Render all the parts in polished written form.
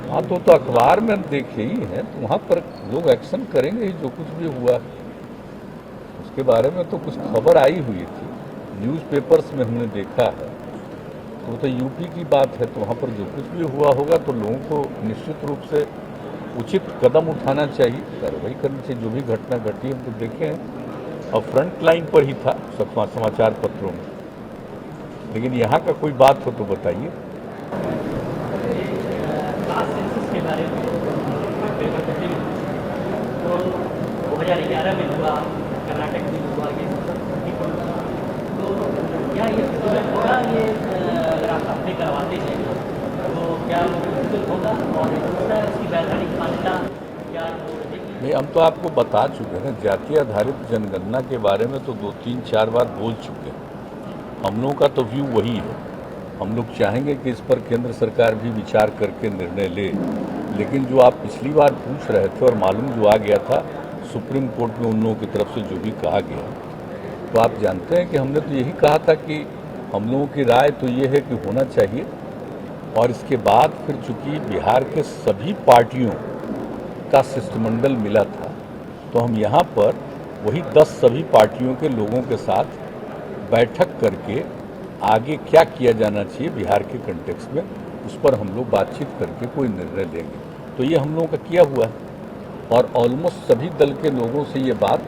हाँ तो अखबार में देखे ही हैं, तो वहाँ पर लोग एक्शन करेंगे ही। जो कुछ भी हुआ उसके बारे में तो कुछ खबर आई हुई थी, न्यूज़पेपर्स में हमने देखा है। तो वो तो यूपी की बात है, तो वहाँ पर जो कुछ भी हुआ होगा तो लोगों को निश्चित रूप से उचित कदम उठाना चाहिए, कार्रवाई करनी चाहिए। जो भी घटना घटी हम तो देखे हैं, और फ्रंट लाइन पर ही था सब समाचार पत्रों में। लेकिन यहाँ का कोई बात हो तो बताइए। के बारे में तो 2011 में हुआ, कर्नाटक में हुआ, ये तो क्या ये होगा, ये अगर आप अपने करवाते हैं तो क्या होगा, और दूसरा इसकी वैधानिक मान्यता क्या नहीं, हम तो आपको बता चुके हैं, जाति आधारित जनगणना के बारे में तो 2-3-4 बार बोल चुके हैं। हम लोगों का तो व्यू वही है। हम लोग चाहेंगे कि इस पर केंद्र सरकार भी विचार करके निर्णय ले। लेकिन जो आप पिछली बार पूछ रहे थे और मालूम जो आ गया था सुप्रीम कोर्ट में उन लोगों की तरफ से जो भी कहा गया, तो आप जानते हैं कि हमने तो यही कहा था कि हम लोगों की राय तो ये है कि होना चाहिए। और इसके बाद फिर चूंकि बिहार के सभी पार्टियों का शिष्टमंडल मिला था, तो हम यहाँ पर वही 10 सभी पार्टियों के लोगों के साथ बैठक करके आगे क्या किया जाना चाहिए बिहार के कंटेक्स्ट में, उस पर हम लोग बातचीत करके कोई निर्णय लेंगे। तो ये हम लोगों का किया हुआ है, और ऑलमोस्ट सभी दल के लोगों से ये बात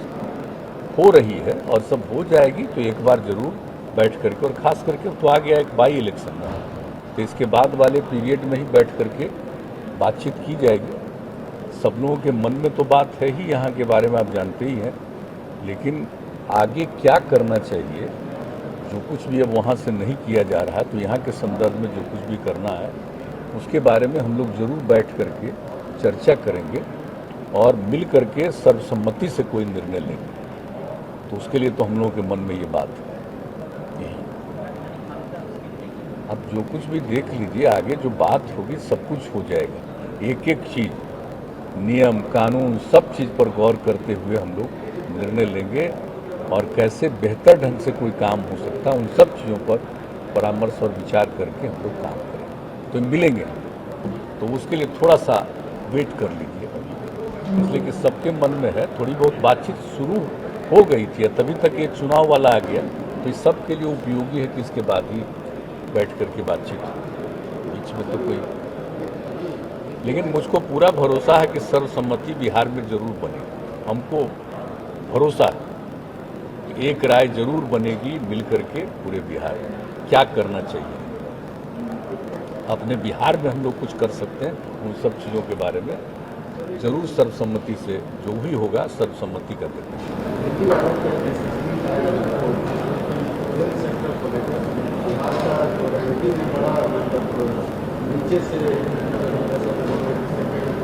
हो रही है, और सब हो जाएगी तो एक बार जरूर बैठ करके, और ख़ास करके तो आ गया एक बाई इलेक्शन में, तो इसके बाद वाले पीरियड में ही बैठ करके बातचीत की जाएगी। सब लोगों के मन में तो बात है ही, यहाँ के बारे में आप जानते ही हैं, लेकिन आगे क्या करना चाहिए, जो कुछ भी अब वहाँ से नहीं किया जा रहा, तो यहाँ के संदर्भ में जो कुछ भी करना है उसके बारे में हम लोग जरूर बैठ करके चर्चा करेंगे और मिल करके सर्वसम्मति से कोई निर्णय लेंगे। तो उसके लिए तो हम लोगों के मन में ये बात है यही। अब जो कुछ भी देख लीजिए, आगे जो बात होगी सब कुछ हो जाएगा। एक एक चीज़, नियम कानून, सब चीज़ पर गौर करते हुए हम लोग निर्णय लेंगे, और कैसे बेहतर ढंग से कोई काम हो सकता है उन सब चीज़ों पर परामर्श और विचार करके हम लोग काम करेंगे। तो मिलेंगे, तो उसके लिए थोड़ा सा वेट कर लीजिए, इसलिए कि सबके मन में है। थोड़ी बहुत बातचीत शुरू हो गई थी, तभी तक ये चुनाव वाला आ गया, तो इस सब के लिए उपयोगी है कि इसके बाद ही बैठ करके बातचीत, बीच में तो कोई। लेकिन मुझको पूरा भरोसा है कि सर्वसम्मति बिहार में जरूर बनेगी। हमको भरोसा है एक राय जरूर बनेगी मिल करके पूरे बिहार में क्या करना चाहिए। अपने बिहार में हम लोग कुछ कर सकते हैं, उन सब चीज़ों के बारे में जरूर सर्वसम्मति से जो भी होगा सर्वसम्मति कर देंगे।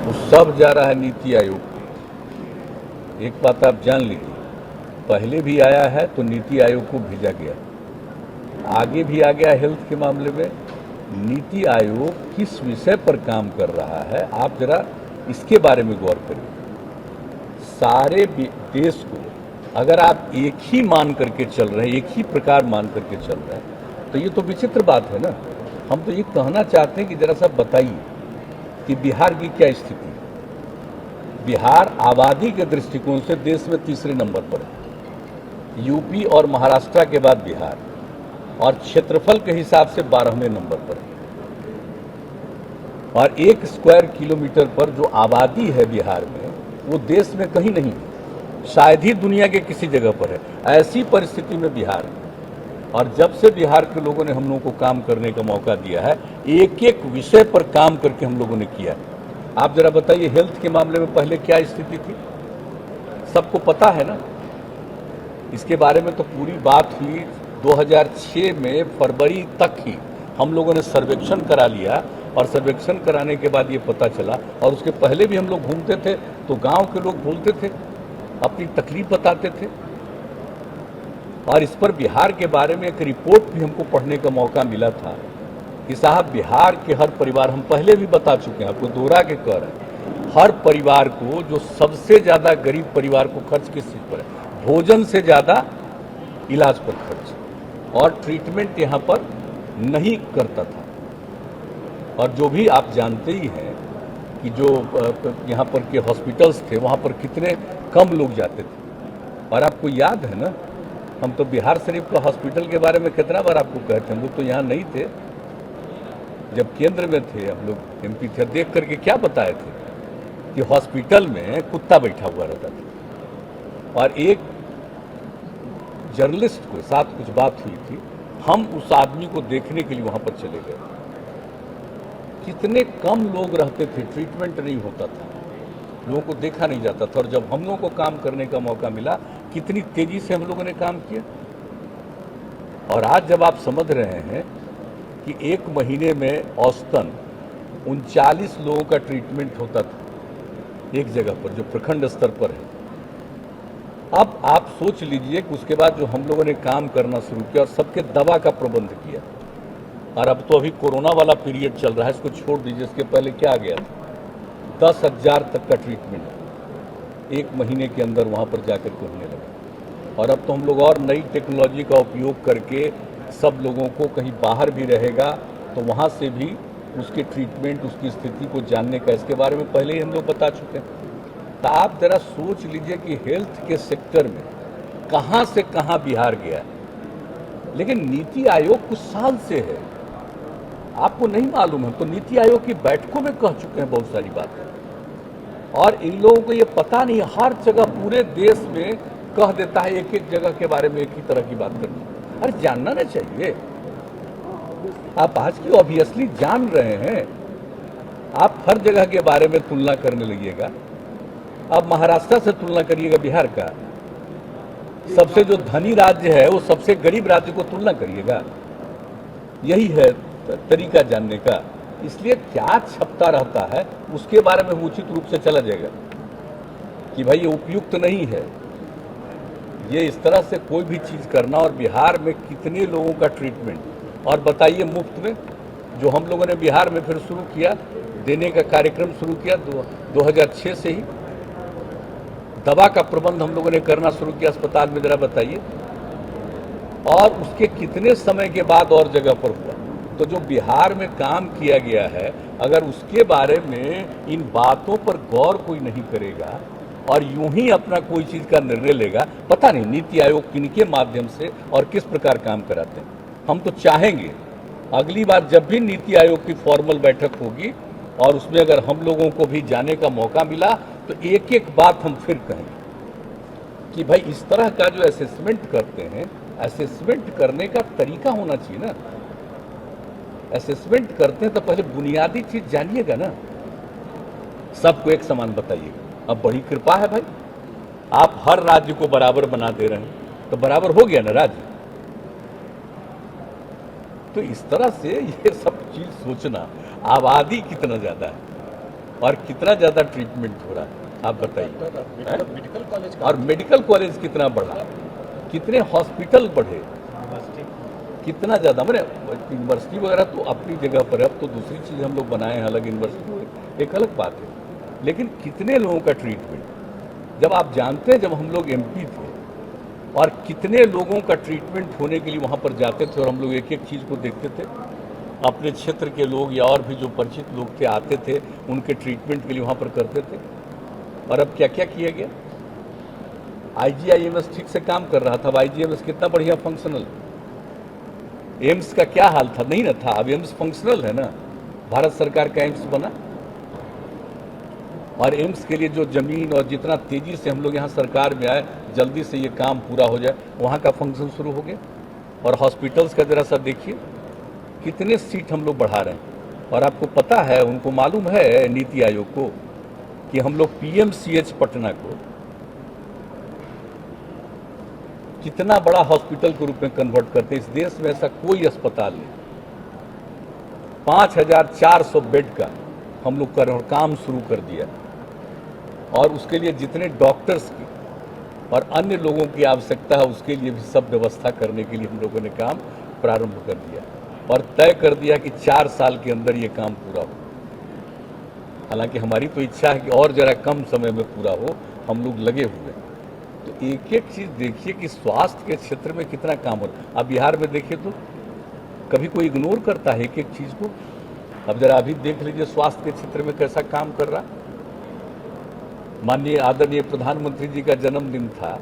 वो सब जा रहा है नीति आयोग। एक बात आप जान लीजिए, पहले भी आया है तो नीति आयोग को भेजा गया, आगे भी आ गया हेल्थ के मामले में। नीति आयोग किस विषय पर काम कर रहा है, आप जरा इसके बारे में गौर करिए। सारे देश को अगर आप एक ही मान करके चल रहे हैं, एक ही प्रकार मान करके चल रहे हैं, तो ये तो विचित्र बात है ना। हम तो ये कहना चाहते हैं कि जरा सा बताइए कि बिहार की क्या स्थिति है। बिहार आबादी के दृष्टिकोण से देश में तीसरे नंबर पर है, यूपी और महाराष्ट्र के बाद बिहार, और क्षेत्रफल के हिसाब से 12वें नंबर पर है। और 1 स्क्वायर किलोमीटर पर जो आबादी है बिहार में, वो देश में कहीं नहीं, शायद ही दुनिया के किसी जगह पर है। ऐसी परिस्थिति में बिहार है, और जब से बिहार के लोगों ने हम लोगों को काम करने का मौका दिया है, एक एक विषय पर काम करके हम लोगों ने किया है। आप जरा बताइए, हेल्थ के मामले में पहले क्या स्थिति थी, सबको पता है ना। इसके बारे में तो पूरी बात हुई 2006 में, फरवरी तक ही हम लोगों ने सर्वेक्षण करा लिया, और सर्वेक्षण कराने के बाद ये पता चला। और उसके पहले भी हम लोग घूमते थे तो गांव के लोग बोलते थे, अपनी तकलीफ बताते थे। और इस पर बिहार के बारे में एक रिपोर्ट भी हमको पढ़ने का मौका मिला था कि साहब, बिहार के हर परिवार, हम पहले भी बता चुके हैं, आपको दोहरा के कह रहे हैं, हर परिवार को, जो सबसे ज़्यादा गरीब परिवार को खर्च किस चीज़ पर है, भोजन से ज़्यादा इलाज पर खर्च, और ट्रीटमेंट यहाँ पर नहीं करता था। और जो भी आप जानते ही हैं कि जो यहाँ पर के हॉस्पिटल्स थे वहाँ पर कितने कम लोग जाते थे। और आपको याद है ना, हम तो बिहार शरीफ का हॉस्पिटल के बारे में कितना बार आपको कहते हैं, हम लोग तो यहाँ नहीं थे, जब केंद्र में थे हम लोग एमपी थे, देख करके क्या बताए थे कि हॉस्पिटल में कुत्ता बैठा हुआ रहता था और एक जर्नलिस्ट को साथ कुछ बात हुई थी, हम उस आदमी को देखने के लिए वहाँ पर चले गए। कितने कम लोग रहते थे, ट्रीटमेंट नहीं होता था, लोगों को देखा नहीं जाता था, और जब हम लोगों को काम करने का मौका मिला कितनी तेजी से हम लोगों ने काम किया। और आज जब आप समझ रहे हैं कि एक महीने में औसतन 39 लोगों का ट्रीटमेंट होता था एक जगह पर जो प्रखंड स्तर पर है, अब आप सोच लीजिए कि उसके बाद जो हम लोगों ने काम करना शुरू किया और सबके दवा का प्रबंध किया, और अब तो अभी कोरोना वाला पीरियड चल रहा है, इसको छोड़ दीजिए, इसके पहले क्या आ गया था, 10,000 तक का ट्रीटमेंट एक महीने के अंदर वहाँ पर जाकर के होने लगा। और अब तो हम लोग और नई टेक्नोलॉजी का उपयोग करके सब लोगों को कहीं बाहर भी रहेगा तो वहाँ से भी उसके ट्रीटमेंट, उसकी स्थिति को जानने का, इसके बारे में पहले ही हम लोग बता चुके हैं। तो आप ज़रा सोच लीजिए कि हेल्थ के सेक्टर में कहाँ से कहाँ बिहार गया है। लेकिन नीति आयोग कुछ साल से है, आपको नहीं मालूम है, तो नीति आयोग की बैठकों में कह चुके हैं बहुत सारी बातें, और इन लोगों को ये पता नहीं, हर जगह पूरे देश में कह देता है, एक एक जगह के बारे में एक ही तरह की बात करनी। अरे जानना ना चाहिए, आप आज की ऑब्वियसली जान रहे हैं, आप हर जगह के बारे में तुलना करने लगिएगा। अब महाराष्ट्र से तुलना करिएगा बिहार का, सबसे जो धनी राज्य है वो सबसे गरीब राज्य को तुलना करिएगा, यही है तरीका जानने का। इसलिए क्या छपता रहता है उसके बारे में उचित रूप से चला जाएगा कि भाई ये उपयुक्त नहीं है, ये इस तरह से कोई भी चीज़ करना। और बिहार में कितने लोगों का ट्रीटमेंट, और बताइए मुफ्त में, जो हम लोगों ने बिहार में फिर शुरू किया देने का कार्यक्रम शुरू किया 2006 से ही, दवा का प्रबंध हम लोगों ने करना शुरू किया अस्पताल में, जरा बताइए, और उसके कितने समय के बाद और जगह पर हुआ। तो जो बिहार में काम किया गया है, अगर उसके बारे में इन बातों पर गौर कोई नहीं करेगा और यूं ही अपना कोई चीज़ का निर्णय लेगा, पता नहीं नीति आयोग किनके माध्यम से और किस प्रकार काम कराते हैं। हम तो चाहेंगे अगली बार जब भी नीति आयोग की फॉर्मल बैठक होगी और उसमें अगर हम लोगों को भी जाने का मौका मिला तो एक एक बात हम फिर कहेंगे कि भाई इस तरह का जो असेसमेंट करते हैं, असेसमेंट करने का तरीका होना चाहिए ना। असेसमेंट करते हैं तो पहले बुनियादी चीज जानिएगा ना, सबको एक समान बताइएगा। अब बड़ी कृपा है भाई, आप हर राज्य को बराबर बना दे रहे हैं, तो बराबर हो गया ना राज्य। तो इस तरह से ये सब चीज सोचना, आबादी कितना ज्यादा है और कितना ज्यादा ट्रीटमेंट हो रहा है, आप बताइए। मेडिकल कॉलेज और मेडिकल कॉलेज कितना बढ़ा, कितने हॉस्पिटल बढ़े, कितना ज़्यादा, मैंने यूनिवर्सिटी वगैरह तो अपनी जगह पर है, अब तो दूसरी चीज़ हम लोग बनाए हैं, अलग यूनिवर्सिटी एक अलग बात है, लेकिन कितने लोगों का ट्रीटमेंट, जब आप जानते हैं जब हम लोग एमपी थे और कितने लोगों का ट्रीटमेंट होने के लिए वहाँ पर जाते थे और हम लोग एक एक चीज़ को देखते थे, अपने क्षेत्र के लोग या और भी जो परिचित लोग थे आते थे, उनके ट्रीटमेंट के लिए वहाँ पर करते थे। और अब क्या क्या किया गया, IGIMS ठीक से काम कर रहा था, अब IGIMS कितना बढ़िया फंक्शनल, एम्स का क्या हाल था, नहीं ना था, अब एम्स फंक्शनल है ना, भारत सरकार का एम्स बना, और एम्स के लिए जो जमीन और जितना तेजी से हम लोग यहाँ सरकार में आए, जल्दी से ये काम पूरा हो जाए, वहाँ का फंक्शन शुरू हो गया। और हॉस्पिटल्स का जरा सा देखिए कितने सीट हम लोग बढ़ा रहे हैं। और आपको पता है, उनको मालूम है नीति आयोग को कि हम लोग PMCH पटना को कितना बड़ा हॉस्पिटल के रूप में कन्वर्ट करते हैं। इस देश में ऐसा कोई अस्पताल नहीं, 5400 बेड का हम लोग काम शुरू कर दिया, और उसके लिए जितने डॉक्टर्स की और अन्य लोगों की आवश्यकता है उसके लिए भी सब व्यवस्था करने के लिए हम लोगों ने काम प्रारंभ कर दिया और तय कर दिया कि 4 साल के अंदर ये काम पूरा हो। हालांकि हमारी तो इच्छा है कि और जरा कम समय में पूरा हो, हम लोग लगे हुए हैं। तो एक एक चीज़ देखिए कि स्वास्थ्य के क्षेत्र में कितना काम हो रहा है। अब बिहार में देखिए तो कभी कोई इग्नोर करता है एक एक चीज़ को, अब जरा अभी देख लीजिए स्वास्थ्य के क्षेत्र में कैसा काम कर रहा। माननीय आदरणीय प्रधानमंत्री जी का जन्मदिन था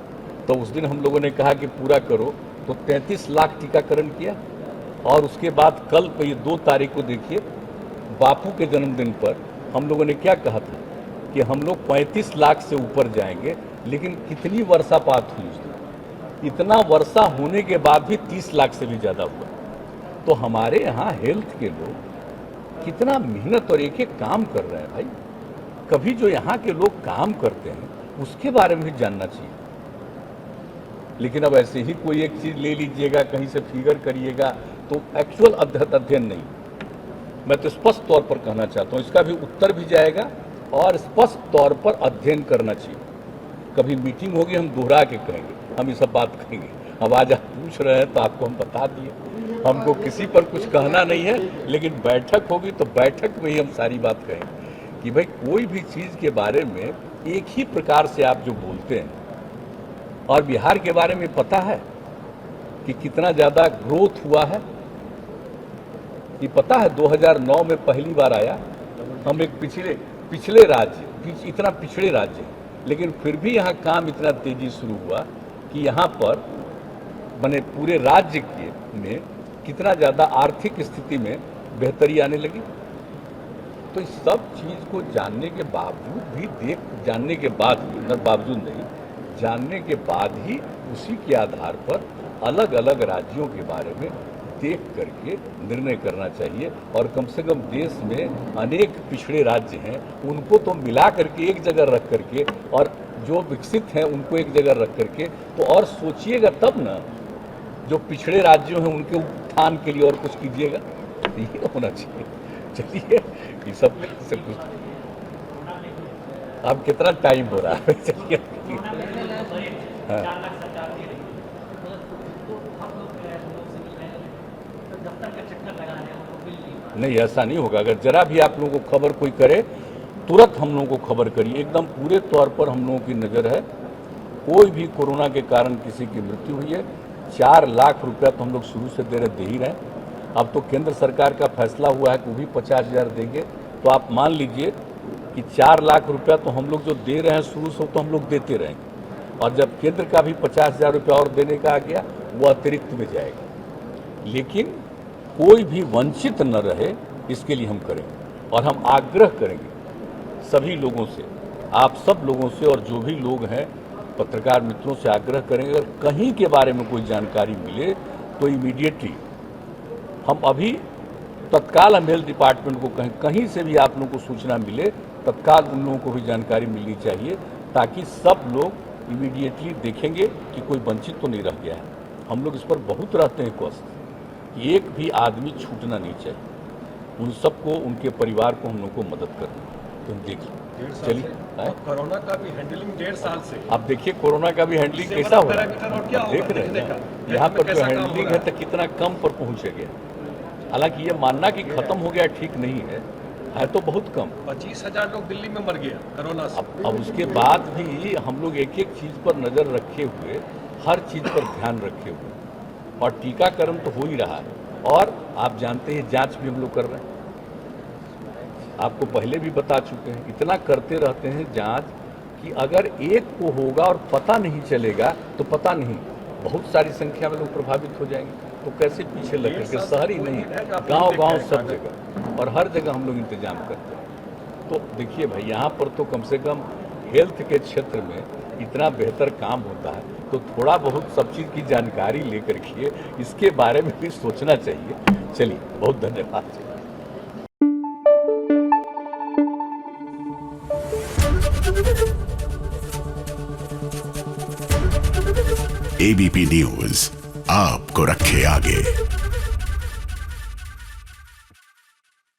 तो उस दिन हम लोगों ने कहा कि पूरा करो, तो 33 लाख टीकाकरण किया। और उसके बाद कल पे ये 2 तारीख को देखिए, बापू के जन्मदिन पर हम लोगों ने क्या कहा था कि हम लोग 35 लाख से ऊपर जाएंगे, लेकिन कितनी वर्षापात हुई उसमें, इतना वर्षा होने के बाद भी 30 लाख से भी ज़्यादा हुआ। तो हमारे यहाँ हेल्थ के लोग कितना मेहनत और एक एक काम कर रहे हैं भाई। कभी जो यहाँ के लोग काम करते हैं उसके बारे में भी जानना चाहिए। लेकिन अब ऐसे ही कोई एक चीज़ ले लीजिएगा, कहीं से फिगर करिएगा, तो एक्चुअल अध्ययन नहीं। मैं तो स्पष्ट तौर पर कहना चाहता हूँ, इसका भी उत्तर भी जाएगा और स्पष्ट तौर पर अध्ययन करना चाहिए। कभी मीटिंग होगी हम दोहरा के कहेंगे, हम ये सब बात कहेंगे। अब आज आप पूछ रहे हैं तो आपको हम बता दिए, हमको किसी पर कुछ कहना नहीं है, लेकिन बैठक होगी तो बैठक में ही हम सारी बात कहेंगे कि भाई कोई भी चीज़ के बारे में एक ही प्रकार से आप जो बोलते हैं। और बिहार के बारे में पता है कि कितना ज़्यादा ग्रोथ हुआ है, ये पता है। 2009 में पहली बार आया, हम एक पिछले राज्य, इतना पिछड़े राज्य, लेकिन फिर भी यहाँ काम इतना तेजी शुरू हुआ कि यहाँ पर बने पूरे राज्य के में कितना ज़्यादा आर्थिक स्थिति में बेहतरी आने लगी। तो इस सब चीज़ को जानने के बावजूद भी जानने के बाद ही उसी के आधार पर अलग अलग राज्यों के बारे में देख करके निर्णय करना चाहिए। और कम से कम देश में अनेक पिछड़े राज्य हैं, उनको तो मिला करके एक जगह रख करके, और जो विकसित हैं उनको एक जगह रख करके, तो और सोचिएगा तब ना, जो पिछड़े राज्यों हैं उनके उत्थान के लिए और कुछ कीजिएगा, ये होना चाहिए। चलिए, ये सब कुछ अब कितना टाइम हो रहा है, चलिए। हाँ। नहीं, ऐसा नहीं होगा। अगर जरा भी आप लोगों को खबर कोई करे, तुरंत हम लोगों को खबर करिए। एकदम पूरे तौर पर हम लोगों की नज़र है। कोई भी कोरोना के कारण किसी की मृत्यु हुई है, 4 लाख रुपया तो हम लोग शुरू से दे ही रहे हैं। अब तो केंद्र सरकार का फैसला हुआ है कि वो भी 50,000 देंगे। तो आप मान लीजिए कि 4 लाख रुपया तो हम लोग जो दे रहे हैं शुरू से, तो हम लोग देते रहेंगे। और जब केंद्र का भी 50,000 रुपया और देने का आ गया, वो अतिरिक्त में जाएगा। लेकिन कोई भी वंचित न रहे, इसके लिए हम करेंगे। और हम आग्रह करेंगे सभी लोगों से, आप सब लोगों से, और जो भी लोग हैं पत्रकार मित्रों से आग्रह करेंगे, अगर कहीं के बारे में कोई जानकारी मिले तो इमीडिएटली हम अभी तत्काल हम हेल्थ डिपार्टमेंट को कहीं से भी आप लोगों को सूचना मिले, तत्काल उन लोगों को भी जानकारी मिलनी चाहिए, ताकि सब लोग इमीडिएटली देखेंगे कि कोई वंचित तो नहीं रह गया है। हम लोग इस पर बहुत रहते हैं कष्ट, एक भी आदमी छूटना नहीं चाहिए। उन सबको, उनके परिवार को हम लोग को मदद करनी। तो देखिए, चलिए, कोरोना का भी हैंडलिंग 1.5 साल से, अब देखिए कोरोना का भी हैंडलिंग कैसा हो रहा है, देख रहे हैं यहाँ पर जो हैंडलिंग है तो कितना कम पर पहुँच गया। हालांकि ये मानना कि खत्म हो गया ठीक नहीं है तो बहुत कम। 25,000 लोग दिल्ली में मर गया कोरोना से। अब उसके बाद भी हम लोग एक एक चीज़ पर नज़र रखे हुए, हर चीज़ पर ध्यान रखे हुए, और टीकाकरण तो हो ही रहा है। और आप जानते हैं जांच भी हम लोग कर रहे हैं, आपको पहले भी बता चुके हैं। इतना करते रहते हैं जांच कि अगर एक को होगा और पता नहीं चलेगा तो पता नहीं, बहुत सारी संख्या में लोग प्रभावित हो जाएंगे। तो कैसे पीछे लग करके, शहर ही नहीं, गांव सब जगह, और हर जगह हम लोग इंतजाम करते हैं। तो देखिए भाई, यहाँ पर तो कम से कम हेल्थ के क्षेत्र में इतना बेहतर काम होता है, तो थोड़ा बहुत सब चीज़ की जानकारी लेकर के इसके बारे में भी सोचना चाहिए। चलिए, बहुत धन्यवाद। एबीपी न्यूज आपको रखे आगे।